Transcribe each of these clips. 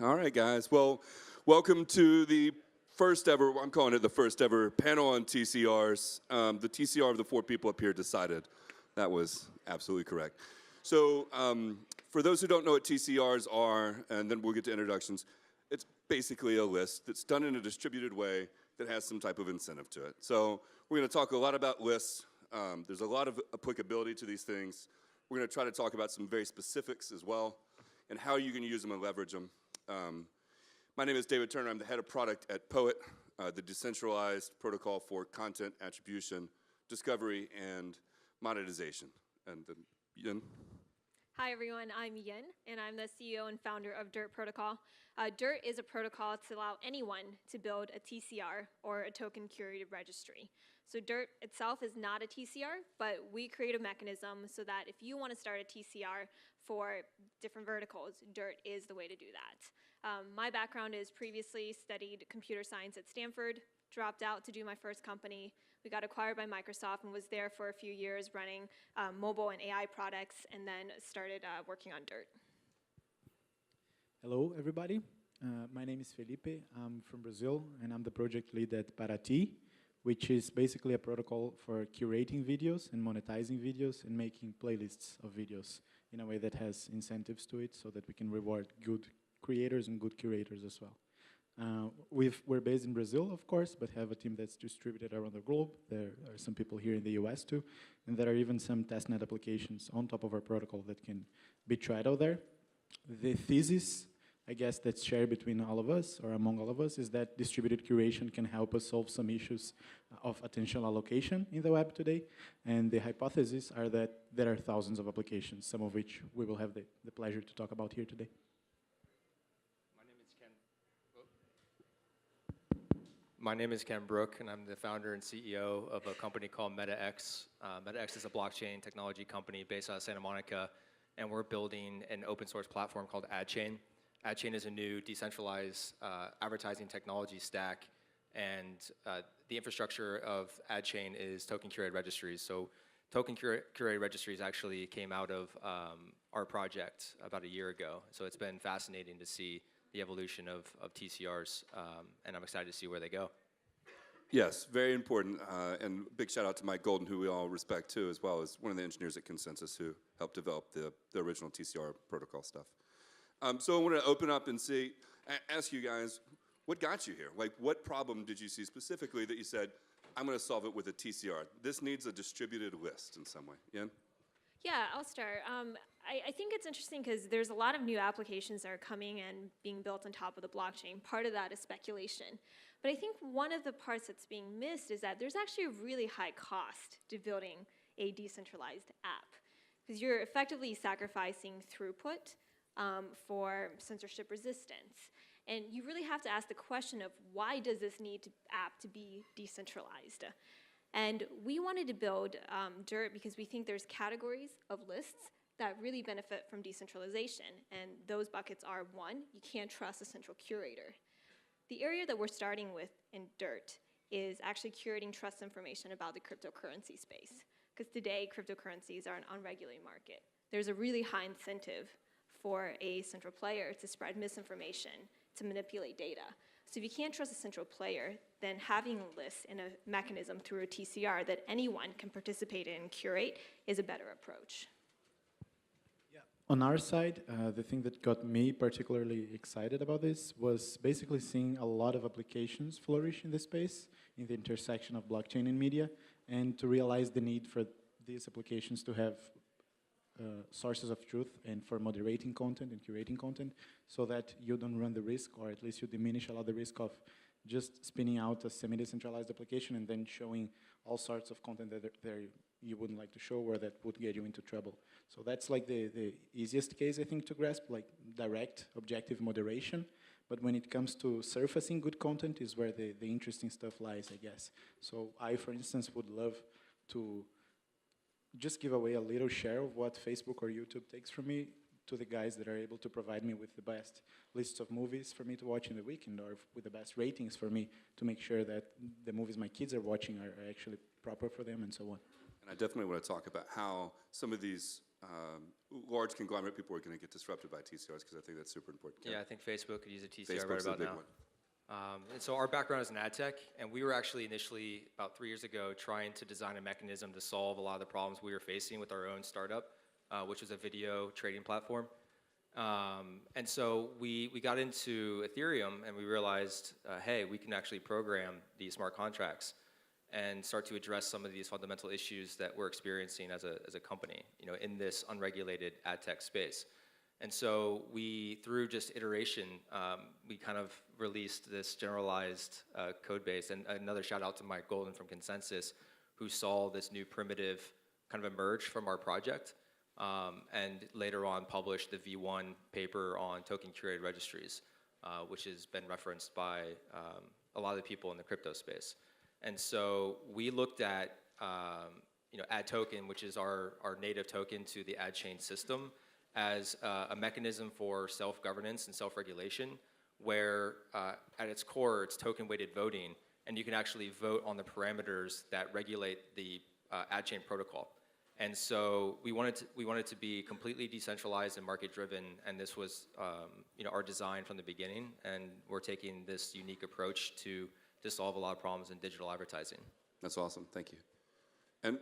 All right, guys. Well, welcome to the first ever, I'm calling it the first ever panel on TCRs. The TCR of the four people up here decided. That was absolutely correct. So for those who don't know what TCRs are, and then we'll get to introductions, it's basically a list that's done in a distributed way that has some type of incentive to it. So we're going to talk a lot about lists. There's a lot of applicability to these things. We're going to try to talk about some very specifics as well, and how you can use them and leverage them. My name is David Turner. I'm the head of product at Poet, the decentralized protocol for content attribution, discovery, and monetization. And then Yin. Hi everyone, I'm Yin, and I'm the CEO and founder of Dirt Protocol. Dirt is a protocol to allow anyone to build a TCR, or a token curated registry. So Dirt itself is not a TCR, but we create a mechanism so that if you want to start a TCR for different verticals, Dirt is the way to do that. My background is previously studied computer science at Stanford, dropped out to do my first company. We got acquired by Microsoft and was there for a few years running mobile and AI products, and then started working on Dirt. Hello, everybody. My name is Felipe. I'm from Brazil, and I'm the project lead at Paratii, which is basically a protocol for curating videos and monetizing videos and making playlists of videos in a way that has incentives to it so that we can reward good creators and good curators as well. We're based in Brazil, of course, but have a team that's distributed around the globe. There are some people here in the US too, and there are even some testnet applications on top of our protocol that can be tried out there. The thesis, I guess, that's shared between all of us, or among all of us, is that distributed curation can help us solve some issues of attention allocation in the web today. And the hypotheses are that there are thousands of applications, some of which we will have the pleasure to talk about here today. My name is Ken Brook, and I'm the founder and CEO of a company called MetaX. MetaX is a blockchain technology company based out of Santa Monica, and we're building an open source platform called AdChain. AdChain is a new decentralized advertising technology stack, and the infrastructure of AdChain is token curated registries. So token curated registries actually came out of our project about a year ago. So it's been fascinating to see the evolution of TCRs, and I'm excited to see where they go. Yes, very important, and big shout out to Mike Golden, who we all respect too, as well as one of the engineers at Consensus who helped develop the original TCR protocol stuff. So I want to open up and ask you guys, what got you here? Like, what problem did you see specifically that you said, I'm going to solve it with a TCR? This needs a distributed list in some way. Yin? Yeah, I'll start. I think it's interesting because there's a lot of new applications that are coming and being built on top of the blockchain. Part of that is speculation. But I think one of the parts that's being missed is that there's actually a really high cost to building a decentralized app, because you're effectively sacrificing throughput for censorship resistance. And you really have to ask the question of, why does this app to be decentralized? And we wanted to build Dirt because we think there's categories of lists that really benefit from decentralization. And those buckets are, one, you can't trust a central curator. The area that we're starting with in Dirt is actually curating trust information about the cryptocurrency space. Because today, cryptocurrencies are an unregulated market. There's a really high incentive for a central player to spread misinformation, to manipulate data. So if you can't trust a central player, then having a list and a mechanism through a TCR that anyone can participate in and curate is a better approach. Yeah. On our side, the thing that got me particularly excited about this was basically seeing a lot of applications flourish in this space, in the intersection of blockchain and media, and to realize the need for these applications to have sources of truth and for moderating content and curating content, so that you don't run the risk, or at least you diminish a lot the risk of just spinning out a semi-decentralized application and then showing all sorts of content that you wouldn't like to show, or that would get you into trouble. So that's like the easiest case, I think, to grasp, like direct, objective moderation. But when it comes to surfacing good content is where the interesting stuff lies, I guess. So I, for instance, would love to just give away a little share of what Facebook or YouTube takes from me to the guys that are able to provide me with the best lists of movies for me to watch in the weekend, or with the best ratings for me to make sure that the movies my kids are watching are actually proper for them, and so on. And I definitely want to talk about how some of these large conglomerate people are going to get disrupted by TCRs? Because I think that's super important. Yeah, I think Facebook could use a TCR Facebook's right the about big now. one. And so our background is in ad tech, and we were actually initially, about 3 years ago, trying to design a mechanism to solve a lot of the problems we were facing with our own startup, which was a video trading platform. And so we got into Ethereum, and we realized, hey, we can actually program these smart contracts and start to address some of these fundamental issues that we're experiencing as a company, in this unregulated ad tech space. And so through just iteration, we kind of released this generalized code base. And another shout out to Mike Golden from Consensus, who saw this new primitive kind of emerge from our project, and later on published the V1 paper on token curated registries, which has been referenced by a lot of the people in the crypto space. And so we looked at ad token, which is our native token to the ad chain system, as a mechanism for self-governance and self-regulation, where at its core, it's token-weighted voting, and you can actually vote on the parameters that regulate the ad chain protocol. And so we wanted to be completely decentralized and market-driven, and this was our design from the beginning, and we're taking this unique approach to solve a lot of problems in digital advertising. That's awesome. Thank you. And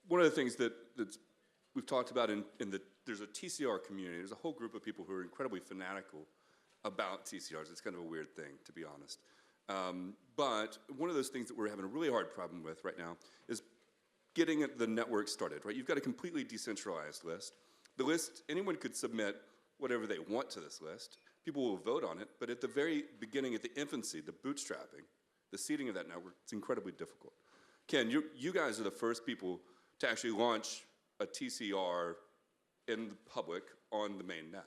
one of the things that we've talked about there's a TCR community. There's a whole group of people who are incredibly fanatical about TCRs. It's kind of a weird thing, to be honest. But one of those things that we're having a really hard problem with right now is getting the network started, right? You've got a completely decentralized list. The list, anyone could submit whatever they want to this list. People will vote on it, but at the very beginning, at the infancy, the bootstrapping, the seeding of that network, it's incredibly difficult. Ken, you guys are the first people to actually launch a TCR in the public on the main net.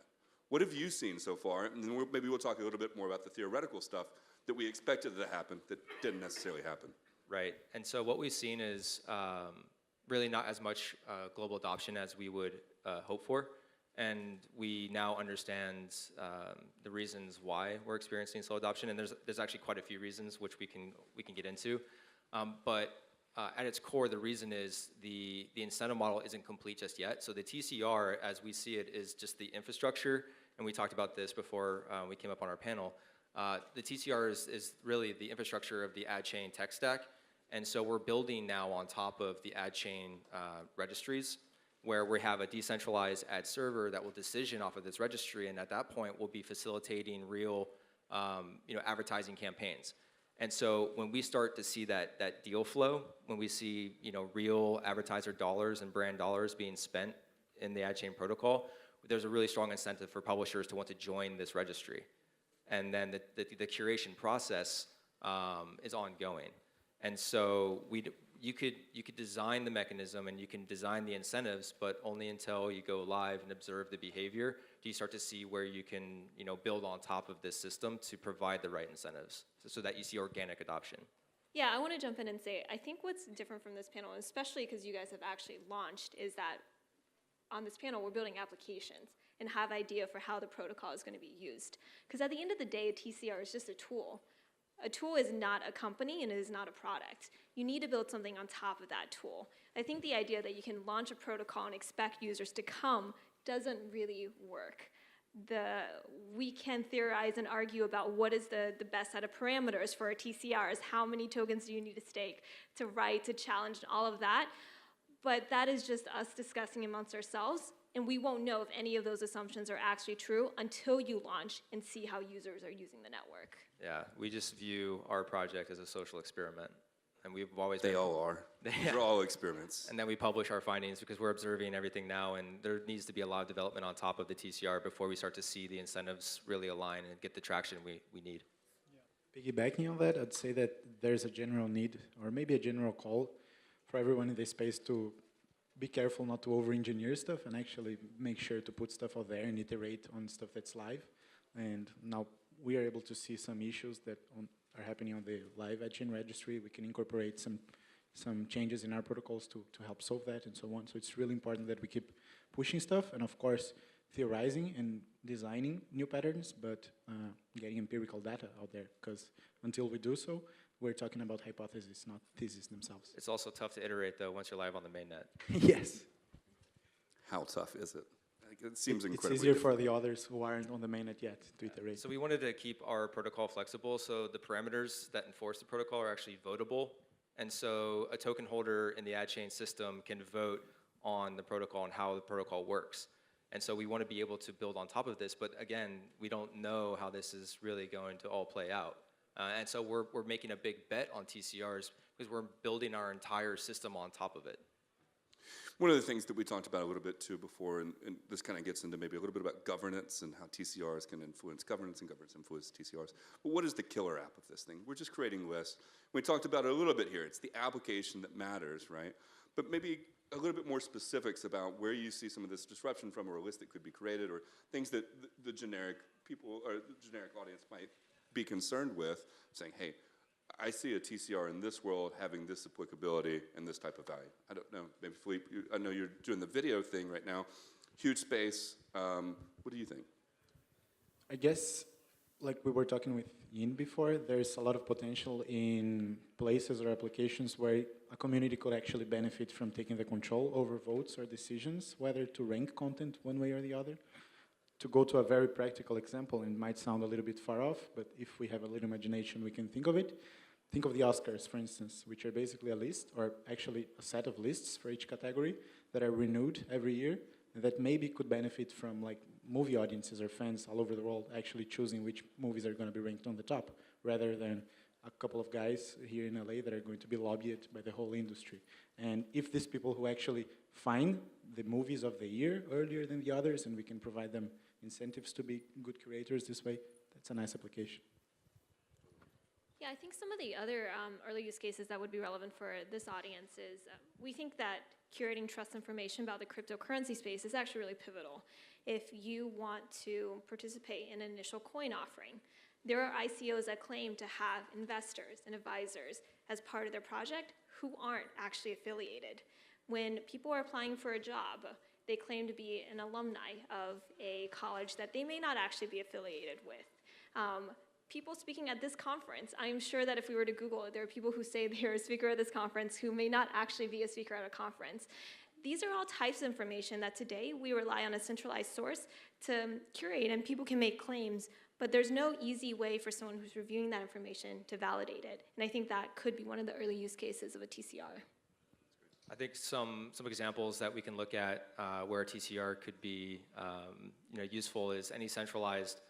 What have you seen so far? And then maybe we'll talk a little bit more about the theoretical stuff that we expected to happen that didn't necessarily happen. Right, and so what we've seen is really not as much global adoption as we would hope for. And we now understand the reasons why we're experiencing slow adoption, and there's actually quite a few reasons which we can get into. But at its core, the reason is the incentive model isn't complete just yet. So the TCR, as we see it, is just the infrastructure, and we talked about this before we came up on our panel. The TCR is really the infrastructure of the ad chain tech stack, and so we're building now on top of the ad chain registries, where we have a decentralized ad server that will decision off of this registry, and at that point, we'll be facilitating real advertising campaigns. And so when we start to see that deal flow, when we see real advertiser dollars and brand dollars being spent in the ad chain protocol, there's a really strong incentive for publishers to want to join this registry. And then the curation process is ongoing. And so you could design the mechanism and you can design the incentives, but only until you go live and observe the behavior do you start to see where you can build on top of this system to provide the right incentives so that you see organic adoption. Yeah, I want to jump in and say, I think what's different from this panel, especially because you guys have actually launched, is that on this panel we're building applications and have idea for how the protocol is going to be used. Because at the end of the day, a TCR is just a tool. A tool is not a company and it is not a product. You need to build something on top of that tool. I think the idea that you can launch a protocol and expect users to come doesn't really work. We can theorize and argue about what is the best set of parameters for our TCRs, how many tokens do you need to stake, to write, to challenge, and all of that. But that is just us discussing amongst ourselves, and we won't know if any of those assumptions are actually true until you launch and see how users are using the network. Yeah, we just view our project as a social experiment. And we've always They all are. They're all experiments. And then we publish our findings because we're observing everything now, and there needs to be a lot of development on top of the TCR before we start to see the incentives really align and get the traction we need. Yeah. Piggybacking on that, I'd say that there's a general need, or maybe a general call, for everyone in this space to be careful not to over-engineer stuff and actually make sure to put stuff out there and iterate on stuff that's live. And now we are able to see some issues that are happening on the live ad chain registry. We can incorporate some changes in our protocols to help solve that and so on. So it's really important that we keep pushing stuff and, of course, theorizing and designing new patterns, but getting empirical data out there, because until we do so, we're talking about hypotheses, not theses themselves. It's also tough to iterate, though, once you're live on the mainnet. Yes. how tough is it? Like, it seems It's incredibly easier difficult. for the others who aren't on the mainnet yet to iterate. So we wanted to keep our protocol flexible, so the parameters that enforce the protocol are actually votable. And so a token holder in the ad chain system can vote on the protocol and how the protocol works. And so we want to be able to build on top of this, but again, we don't know how this is really going to all play out. And so we're making a big bet on TCRs because we're building our entire system on top of it. One of the things that we talked about a little bit too before, and this kind of gets into maybe a little bit about governance and how TCRs can influence governance and governance influence TCRs. But what is the killer app of this thing? We're just creating lists. We talked about it a little bit here. It's the application that matters, right? But maybe a little bit more specifics about where you see some of this disruption from, or a list that could be created, or things that the generic people or the generic audience might be concerned with, saying, hey, I see a TCR in this world having this applicability and this type of value. I don't know, maybe Felipe, I know you're doing the video thing right now. Huge space. What do you think? I guess, like we were talking with Yin before, there's a lot of potential in places or applications where a community could actually benefit from taking the control over votes or decisions, whether to rank content one way or the other. To go to a very practical example, and it might sound a little bit far off, but if we have a little imagination, we can think of it. Think of the Oscars, for instance, which are basically a list, or actually a set of lists for each category that are renewed every year, and that maybe could benefit from like movie audiences or fans all over the world actually choosing which movies are going to be ranked on the top, rather than a couple of guys here in LA that are going to be lobbied by the whole industry. And if these people who actually find the movies of the year earlier than the others, and we can provide them incentives to be good curators this way, that's a nice application. Yeah, I think some of the other early use cases that would be relevant for this audience is we think that curating trust information about the cryptocurrency space is actually really pivotal. If you want to participate in an initial coin offering, there are ICOs that claim to have investors and advisors as part of their project who aren't actually affiliated. When people are applying for a job, they claim to be an alumni of a college that they may not actually be affiliated with. People speaking at this conference, I'm sure that if we were to Google it, there are people who say they're a speaker at this conference who may not actually be a speaker at a conference. These are all types of information that today we rely on a centralized source to curate, and people can make claims, but there's no easy way for someone who's reviewing that information to validate it. And I think that could be one of the early use cases of a TCR. I think some examples that we can look at where a TCR could be useful is any centralized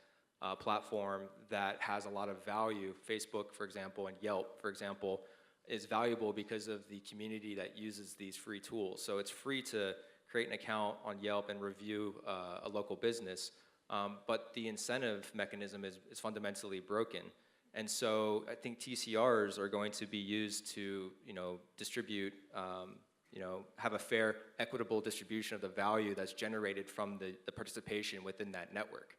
platform that has a lot of value. Facebook, for example, and Yelp, for example, is valuable because of the community that uses these free tools. So it's free to create an account on Yelp and review a local business, but the incentive mechanism is fundamentally broken. And so I think TCRs are going to be used to distribute, have a fair, equitable distribution of the value that's generated from the participation within that network.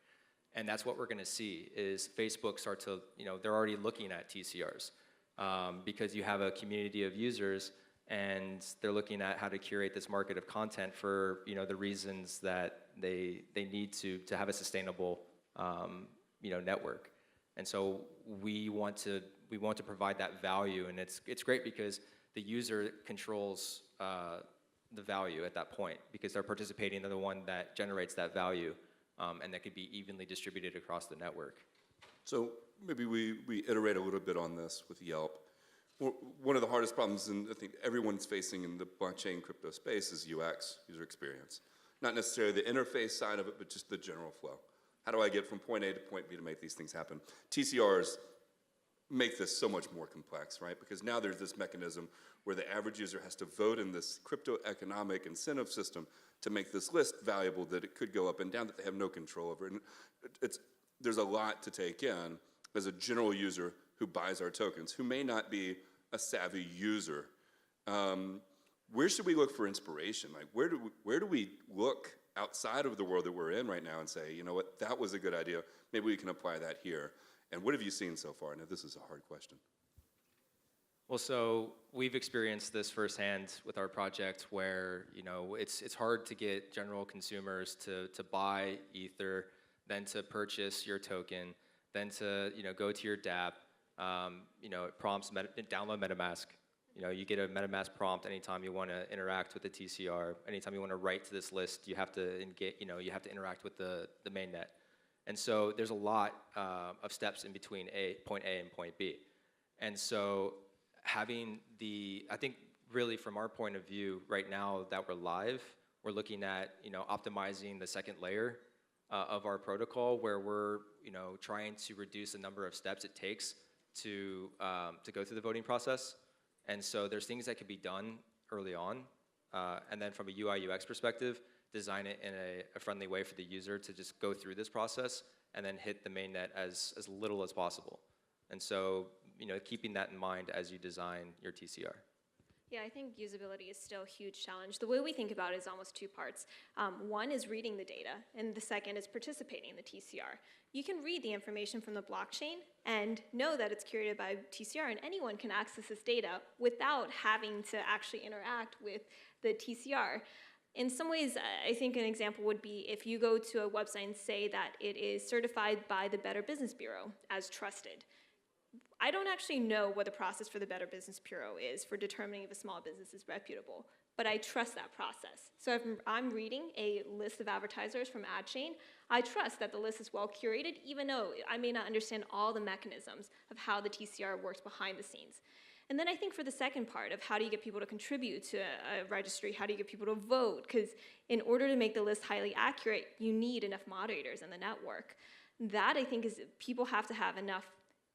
And that's what we're going to see is Facebook start to, they're already looking at TCRs because you have a community of users and they're looking at how to curate this market of content for, the reasons that they need to have a sustainable, network. And so we want to provide that value, and it's great because the user controls the value at that point because they're participating, they're the one that generates that value. And that could be evenly distributed across the network. So maybe we iterate a little bit on this with Yelp. One of the hardest problems, and I think everyone's facing in the blockchain crypto space, is UX, user experience. Not necessarily the interface side of it, but just the general flow. How do I get from point A to point B to make these things happen? TCRs make this so much more complex, right? Because now there's this mechanism where the average user has to vote in this crypto economic incentive system to make this list valuable, that it could go up and down, that they have no control over. And there's a lot to take in as a general user who buys our tokens, who may not be a savvy user. Where should we look for inspiration? Like, where do we look outside of the world that we're in right now and say, you know what, that was a good idea. Maybe we can apply that here. And what have you seen so far? Now, this is a hard question. Well, so we've experienced this firsthand with our project where, it's hard to get general consumers to buy Ether, then to purchase your token, then to, go to your dApp, it prompts download MetaMask, You know, you get a MetaMask prompt anytime you want to interact with the TCR. Anytime you want to write to this list, you have to engage, you know, you have to interact with the mainnet. And so there's a lot of steps in between point A and point B. And so having I think really from our point of view right now that we're live, we're looking at, you know, optimizing the second layer of our protocol, where we're, you know, trying to reduce the number of steps it takes to go through the voting process. And so there's things that could be done early on, and then from a UI UX perspective, design it in a friendly way for the user to just go through this process and then hit the mainnet as little as possible. And so, you know, keeping that in mind as you design your TCR. Yeah, I think usability is still a huge challenge. The way we think about it is almost two parts. One is reading the data, and the second is participating in the TCR. You can read the information from the blockchain and know that it's curated by TCR, and anyone can access this data without having to actually interact with the TCR. In some ways, I think an example would be if you go to a website and say that it is certified by the Better Business Bureau as trusted. I don't actually know what the process for the Better Business Bureau is for determining if a small business is reputable, but I trust that process. So if I'm reading a list of advertisers from MetaXchain, I trust that the list is well curated, even though I may not understand all the mechanisms of how the TCR works behind the scenes. And then I think for the second part of how do you get people to contribute to a registry, how do you get people to vote? Because in order to make the list highly accurate, you need enough moderators in the network. That I think is people have to have enough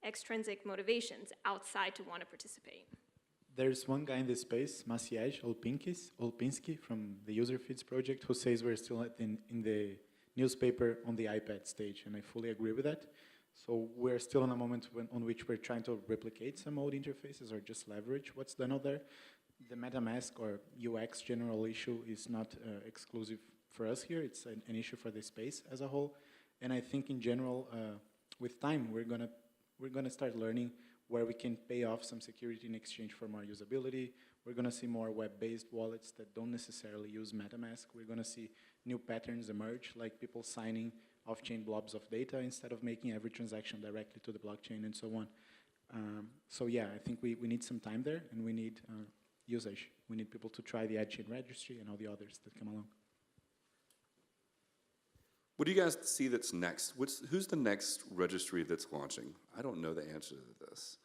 extrinsic motivations outside to want to participate. There's one guy in this space, Maciej Olpinski from the User Feeds project, who says we're still in the newspaper on the iPad stage, and I fully agree with that. So we're still in a moment on which we're trying to replicate some old interfaces or just leverage what's done out there. The MetaMask or UX general issue is not exclusive for us here. It's an issue for the space as a whole. And I think in general, with time, we're gonna start learning where we can pay off some security in exchange for more usability. We're gonna see more web-based wallets that don't necessarily use MetaMask. We're gonna see new patterns emerge, like people signing off-chain blobs of data instead of making every transaction directly to the blockchain and so on. So yeah, I think we need some time there, and we need usage. We need people to try the AdChain registry and all the others that come along. What do you guys see that's next? Who's the next registry that's launching? I don't know the answer to this.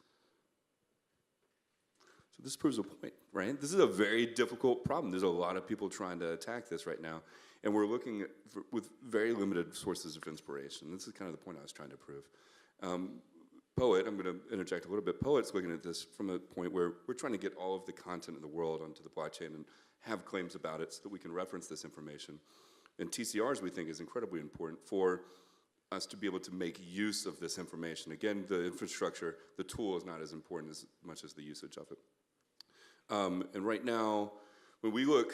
So this proves a point, right? This is a very difficult problem. There's a lot of people trying to attack this right now, and we're looking at, with very limited sources of inspiration. This is kind of the point I was trying to prove. Poet, I'm going to interject a little bit. Poet's looking at this from a point where we're trying to get all of the content in the world onto the blockchain and have claims about it so that we can reference this information. And TCRs, we think, is incredibly important for us to be able to make use of this information. Again, the infrastructure, the tool is not as important as much as the usage of it. And right now, when we look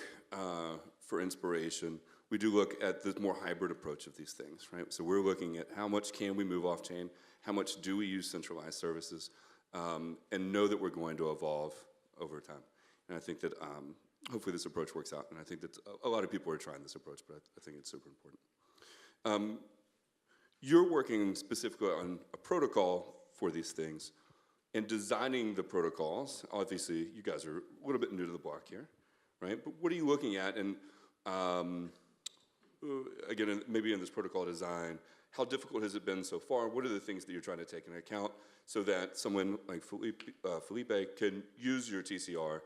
for inspiration, we do look at the more hybrid approach of these things, right? So we're looking at how much can we move off-chain, how much do we use centralized services, and know that we're going to evolve over time. And I think that hopefully this approach works out, and I think that a lot of people are trying this approach, but I think it's super important. You're working specifically on a protocol for these things, and designing the protocols. Obviously, you guys are a little bit new to the block here, right? But what are you looking at, and again, maybe in this protocol design, how difficult has it been so far? What are the things that you're trying to take into account so that someone like Felipe can use your TCR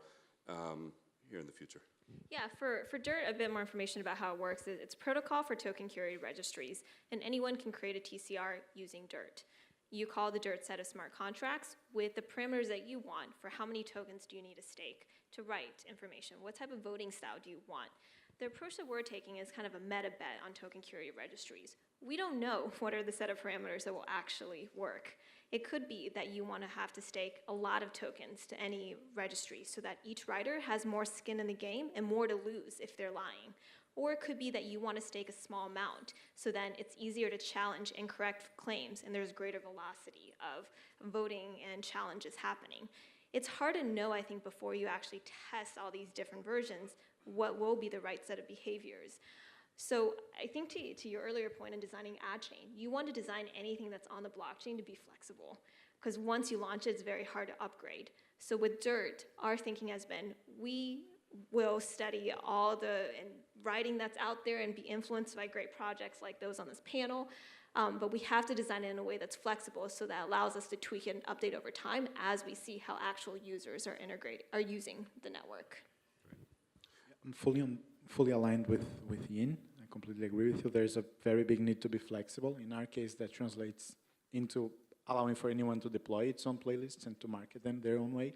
here in the future? Yeah, for Dirt, a bit more information about how it works. It's a protocol for token curated registries, and anyone can create a TCR using Dirt. You call the Dirt set of smart contracts with the parameters that you want for how many tokens do you need to stake to write information, what type of voting style do you want. The approach that we're taking is kind of a meta bet on token curated registries. We don't know what are the set of parameters that will actually work. It could be that you want to have to stake a lot of tokens to any registry so that each writer has more skin in the game and more to lose if they're lying. Or it could be that you want to stake a small amount so then it's easier to challenge incorrect claims and there's greater velocity of voting and challenges happening. It's hard to know, I think, before you actually test all these different versions, what will be the right set of behaviors. So I think to your earlier point in designing AdChain, you want to design anything that's on the blockchain to be flexible. because once you launch it, it's very hard to upgrade. So with Dirt, our thinking has been, we will study all the writing that's out there and be influenced by great projects like those on this panel, but we have to design it in a way that's flexible so that allows us to tweak it and update over time as we see how actual users are using the network. I'm fully aligned with Yin. I completely agree with you. There's a very big need to be flexible. In our case, that translates into allowing for anyone to deploy its own playlists and to market them their own way.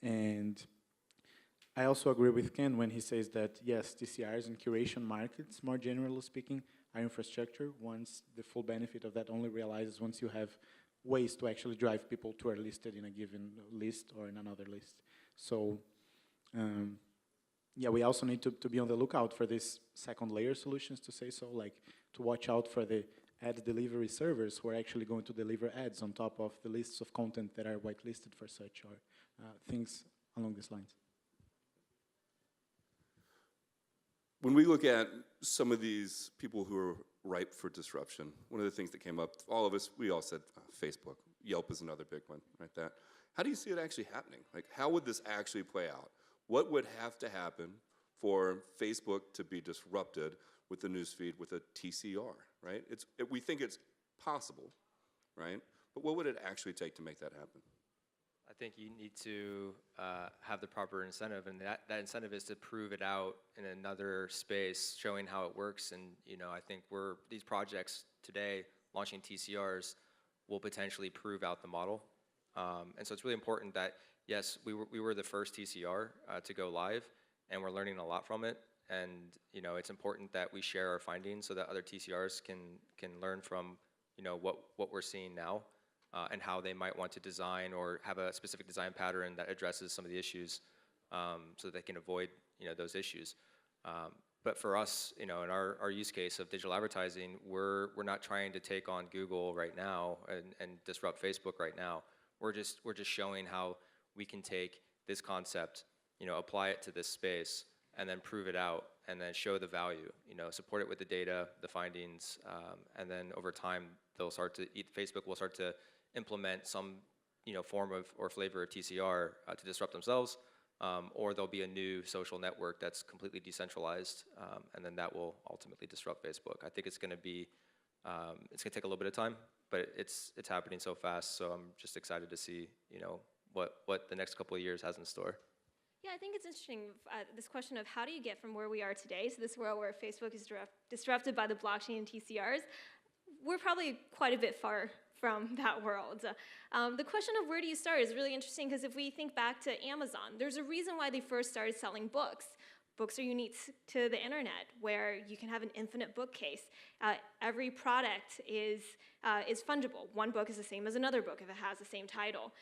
And I also agree with Ken when he says that, yes, TCRs and curation markets, more generally speaking, are infrastructure. Once the full benefit of that only realizes once you have ways to actually drive people to are listed in a given list or in another list. So, yeah, we also need to be on the lookout for these second layer solutions, to say so, like to watch out for the ad delivery servers who are actually going to deliver ads on top of the lists of content that are whitelisted for such, or things along these lines. When we look at some of these people who are ripe for disruption, one of the things that came up, all of us, we all said Facebook. Yelp is another big one, right? That. How do you see it actually happening? Like, how would this actually play out? What would have to happen for Facebook to be disrupted with the newsfeed with a TCR, right? We think it's possible, right? But what would it actually take to make that happen? I think you need to have the proper incentive, and that incentive is to prove it out in another space, showing how it works. And I think these projects today, launching TCRs, will potentially prove out the model. And so it's really important that, yes, we were the first TCR to go live, and we're learning a lot from it. And it's important that we share our findings so that other TCRs can learn from what we're seeing now. And how they might want to design or have a specific design pattern that addresses some of the issues, so that they can avoid those issues. But for us, in our use case of digital advertising, we're not trying to take on Google right now and disrupt Facebook right now. We're just showing how we can take this concept, apply it to this space, and then prove it out, and then show the value. Support it with the data, the findings, and then over time Facebook will start to implement some form of or flavor of TCR to disrupt themselves, or there'll be a new social network that's completely decentralized, and then that will ultimately disrupt Facebook. I think it's going to take a little bit of time, but it's happening so fast. So I'm just excited to see what the next couple of years has in store. Yeah, I think it's interesting, this question of how do you get from where we are today, so this world where Facebook is disrupted by the blockchain and TCRs, we're probably quite a bit far from that world. The question of where do you start is really interesting, because if we think back to Amazon, there's a reason why they first started selling books. Books are unique to the internet, where you can have an infinite bookcase. Every product is fungible. One book is the same as another book if it has the same title.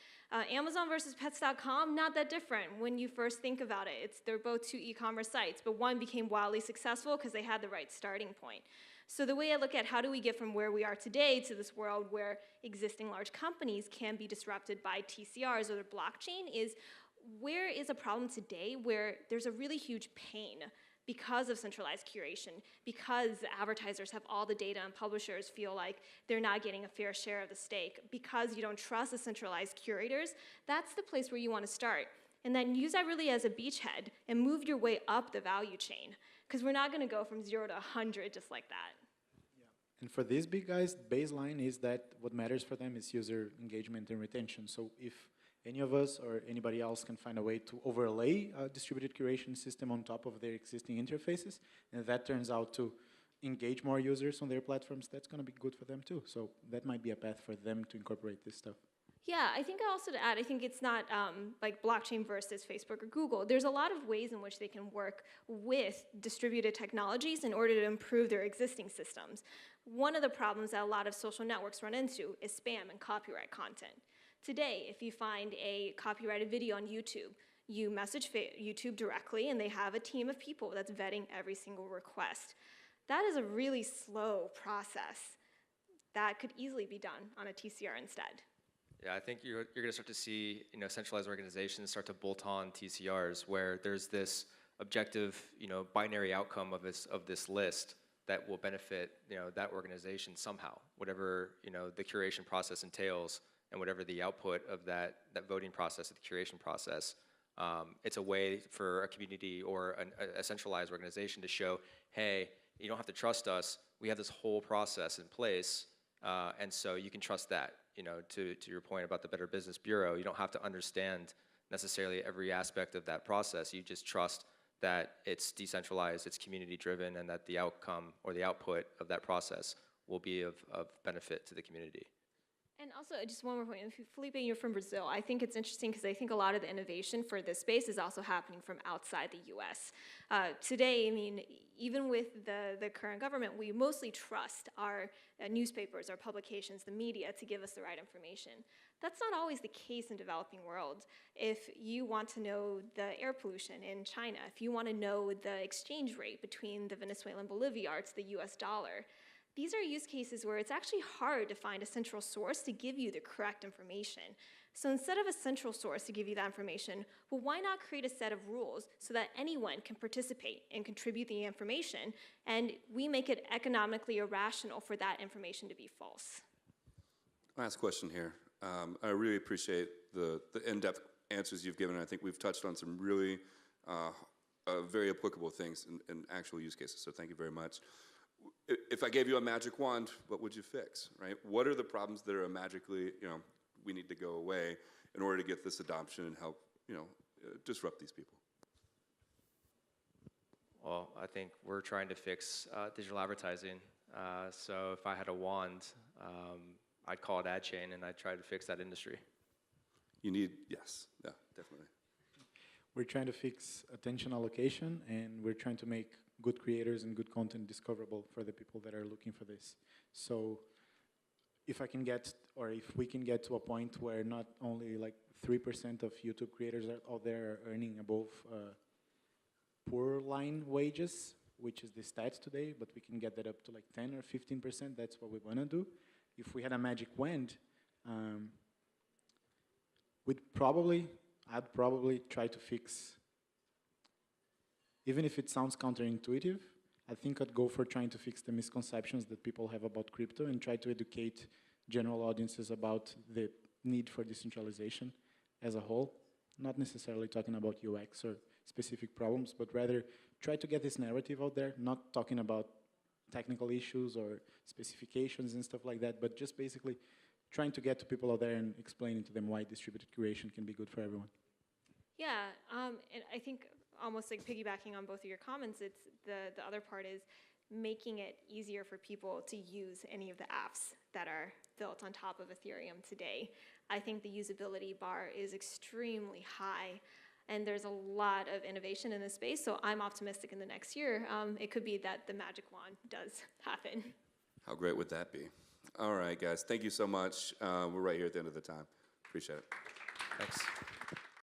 Amazon versus Pets.com, not that different when you first think about it. They're both two e-commerce sites, but one became wildly successful because they had the right starting point. So the way I look at how do we get from where we are today to this world where existing large companies can be disrupted by TCRs or the blockchain is, where is a problem today where there's a really huge pain because of centralized curation, because advertisers have all the data and publishers feel like they're not getting a fair share of the stake, because you don't trust the centralized curators. That's the place where you want to start. And then use that really as a beachhead and move your way up the value chain, because we're not going to go from 0 to 100 just like that. Yeah. And for these big guys, baseline is that what matters for them is user engagement and retention. So if any of us or anybody else can find a way to overlay a distributed curation system on top of their existing interfaces, and that turns out to engage more users on their platforms, that's going to be good for them too. So that might be a path for them to incorporate this stuff. Yeah, I think also to add, I think it's not like blockchain versus Facebook or Google. There's a lot of ways in which they can work with distributed technologies in order to improve their existing systems. One of the problems that a lot of social networks run into is spam and copyright content. Today, if you find a copyrighted video on YouTube, you message YouTube directly, and they have a team of people that's vetting every single request. That is a really slow process that could easily be done on a TCR instead. Yeah, I think you're going to start to see centralized organizations start to bolt on TCRs, where there's this objective binary outcome of this list that will benefit that organization somehow, whatever the curation process entails. and whatever the output of that voting process, the curation process, it's a way for a community or a centralized organization to show, hey, you don't have to trust us. We have this whole process in place, and so you can trust that. You know, to your point about the Better Business Bureau, you don't have to understand necessarily every aspect of that process. You just trust that it's decentralized, it's community-driven, and that the outcome or the output of that process will be of benefit to the community. And also, just one more point. Felipe, you're from Brazil. I think it's interesting because I think a lot of the innovation for this space is also happening from outside the U.S. Today, I mean, even with the current government, we mostly trust our newspapers, our publications, the media to give us the right information. That's not always the case in developing worlds. If you want to know the air pollution in China, if you want to know the exchange rate between the Venezuelan bolivar to the US dollar, these are use cases where it's actually hard to find a central source to give you the correct information. So instead of a central source to give you that information, well, why not create a set of rules so that anyone can participate and contribute the information, and we make it economically irrational for that information to be false? Last question here. I really appreciate the in-depth answers you've given. I think we've touched on some really very applicable things in actual use cases, so thank you very much. If I gave you a magic wand, what would you fix, right? What are the problems that are magically, we need to go away in order to get this adoption and help, disrupt these people? Well, I think we're trying to fix digital advertising. So if I had a wand, I'd call it AdChain, and I'd try to fix that industry. Yes, yeah, definitely. We're trying to fix attention allocation, and we're trying to make good creators and good content discoverable for the people that are looking for this. So if I can get, or if we can get to a point where not only like 3% of YouTube creators out there are earning above poor line wages, which is the stats today, but we can get that up to like 10 or 15%, that's what we want to do. If we had a magic wand, I'd probably try to fix, even if it sounds counterintuitive, I think I'd go for trying to fix the misconceptions that people have about crypto and try to educate general audiences about the need for decentralization as a whole. Not necessarily talking about UX or specific problems, but rather try to get this narrative out there, not talking about technical issues or specifications and stuff like that, but just basically trying to get to people out there and explaining to them why distributed curation can be good for everyone. Yeah, and I think almost like piggybacking on both of your comments, it's the other part is making it easier for people to use any of the apps that are built on top of Ethereum today. I think the usability bar is extremely high, and there's a lot of innovation in this space, so I'm optimistic in the next year. It could be that the magic wand does happen. How great would that be? All right, guys, thank you so much. We're right here at the end of the time. Appreciate it. Thanks.